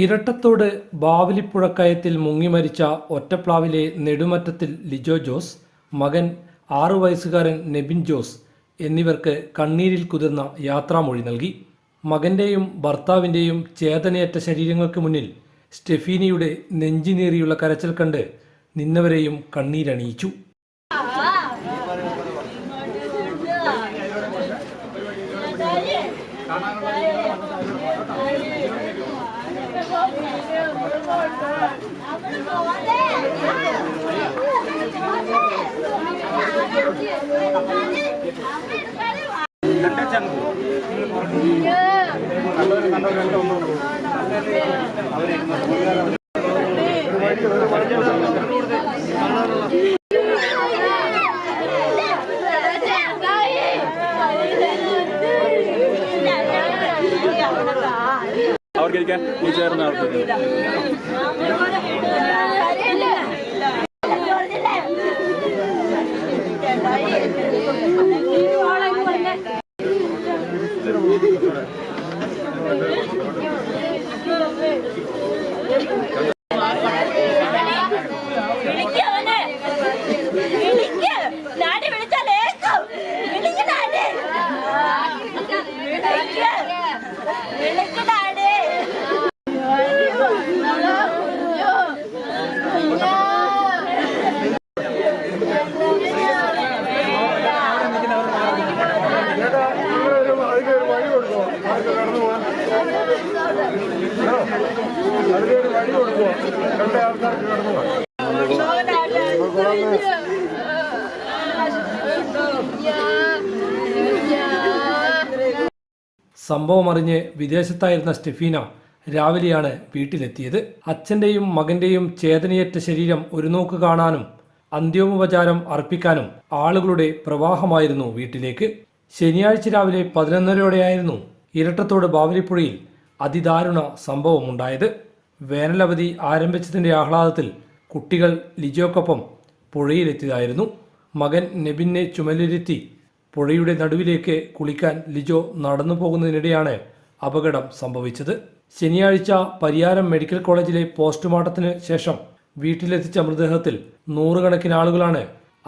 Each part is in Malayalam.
ഇരട്ടത്തോട് ബാവലിപ്പുഴക്കയത്തിൽ മുങ്ങിമരിച്ച ഒറ്റപ്ലാവിലെ നെടുമറ്റത്തിൽ ലിജോ ജോസ്, മകൻ 6 വയസ്സുകാരൻ നെബിൻ ജോസ് എന്നിവർക്ക് കണ്ണീരിൽ കുതിർന്ന യാത്രാമൊഴി നൽകി. മകന്റെയും ഭർത്താവിന്റെയും ചേതനയറ്റ ശരീരങ്ങൾക്ക് മുന്നിൽ സ്റ്റെഫീനിയുടെ നെഞ്ചിനേറിയുള്ള കരച്ചിൽ കണ്ട് നിന്നവരെയും കണ്ണീരണിയിച്ചു. അവർക്കിരിക്കാൻ ഈ ചേർന്ന ആൾക്കാർ സംഭവം അറിഞ്ഞ് വിദേശത്തായിരുന്ന സ്റ്റെഫീന രാവിലെയാണ് വീട്ടിലെത്തിയത്. അച്ഛന്റെയും മകന്റെയും ചേതനയേറ്റ ശരീരം ഒരു നോക്ക് കാണാനും അന്ത്യോപചാരം അർപ്പിക്കാനും ആളുകളുടെ പ്രവാഹമായിരുന്നു വീട്ടിലേക്ക്. ശനിയാഴ്ച രാവിലെ 11:30 ഇരട്ടത്തോട് ബാവലിപ്പുഴയിൽ അതിദാരുണ സംഭവമുണ്ടായത്. വേനലവധി ആരംഭിച്ചതിന്റെ ആഹ്ലാദത്തിൽ കുട്ടികൾ ലിജോക്കൊപ്പം പുഴയിലെത്തിയതായിരുന്നു. മകൻ നെബിനെ ചുമലിരുത്തി പുഴയുടെ നടുവിലേക്ക് കുളിക്കാൻ ലിജോ നടന്നു പോകുന്നതിനിടെയാണ് അപകടം സംഭവിച്ചത്. ശനിയാഴ്ച പരിയാരം മെഡിക്കൽ കോളേജിലെ പോസ്റ്റ്മോർട്ടത്തിന് ശേഷം വീട്ടിലെത്തിച്ച മൃതദേഹത്തിൽ 100 കണക്കിന് ആളുകളാണ്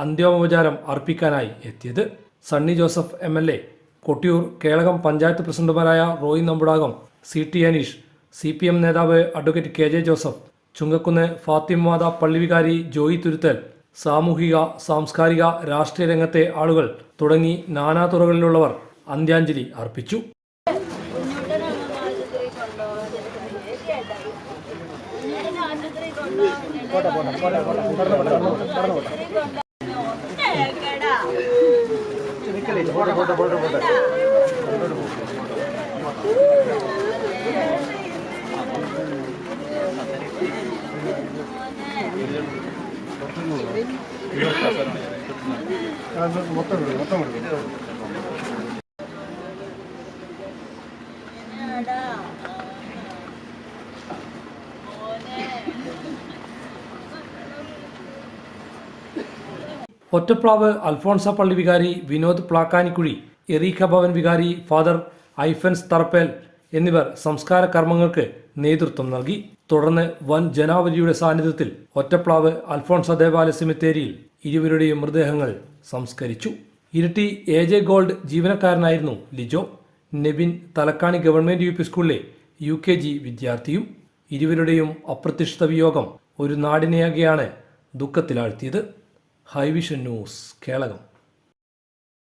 അന്ത്യോപചാരം അർപ്പിക്കാനായി എത്തിയത്. സണ്ണി ജോസഫ് MLA, കൊട്ടിയൂർ കേളകം പഞ്ചായത്ത് പ്രസിഡന്റുമാരായ റോയ് നമ്പുടാകം, CT അനീഷ്, CPM നേതാവ് അഡ്വക്കേറ്റ് KJ ജോസഫ്, ചുങ്കക്കുന്ന് ഫാത്തിമാത പള്ളിവികാരി ജോയി തുരുത്തൽ, സാമൂഹിക സാംസ്കാരിക രാഷ്ട്രീയ രംഗത്തെ ആളുകൾ തുടങ്ങി നാനാതുറകളിലുള്ളവർ അന്ത്യാഞ്ജലി അർപ്പിച്ചു. ഒറ്റപ്ലാവ് അൽഫോൺസ പള്ളി വികാരി വിനോദ് പ്ലാക്കാനിക്കുഴി, എറീക്ക ഭവൻ വികാരി ഫാദർ ഐഫൻസ് തറപ്പേൽ എന്നിവർ സംസ്കാര കർമ്മങ്ങൾക്ക് നേതൃത്വം നൽകി. തുടർന്ന് വൻ ജനാവലിയുടെ സാന്നിധ്യത്തിൽ ഒറ്റപ്ലാവ് അൽഫോൺസ ദേവാലയ സെമിത്തേരിയിൽ ഇരുവരുടെയും മൃതദേഹങ്ങൾ സംസ്കരിച്ചു. ഇരിട്ടി AJ ഗോൾഡ് ജീവനക്കാരനായിരുന്നു ലിജോ. നെബിൻ തലക്കാണി ഗവൺമെന്റ് UP സ്കൂളിലെ UKG വിദ്യാർത്ഥിയും. ഇരുവരുടെയും അപ്രതീക്ഷിത വിയോഗം ഒരു നാടിനെയാകെയാണ് ദുഃഖത്തിലാഴ്ത്തിയത്. Hivision News, Kelakam.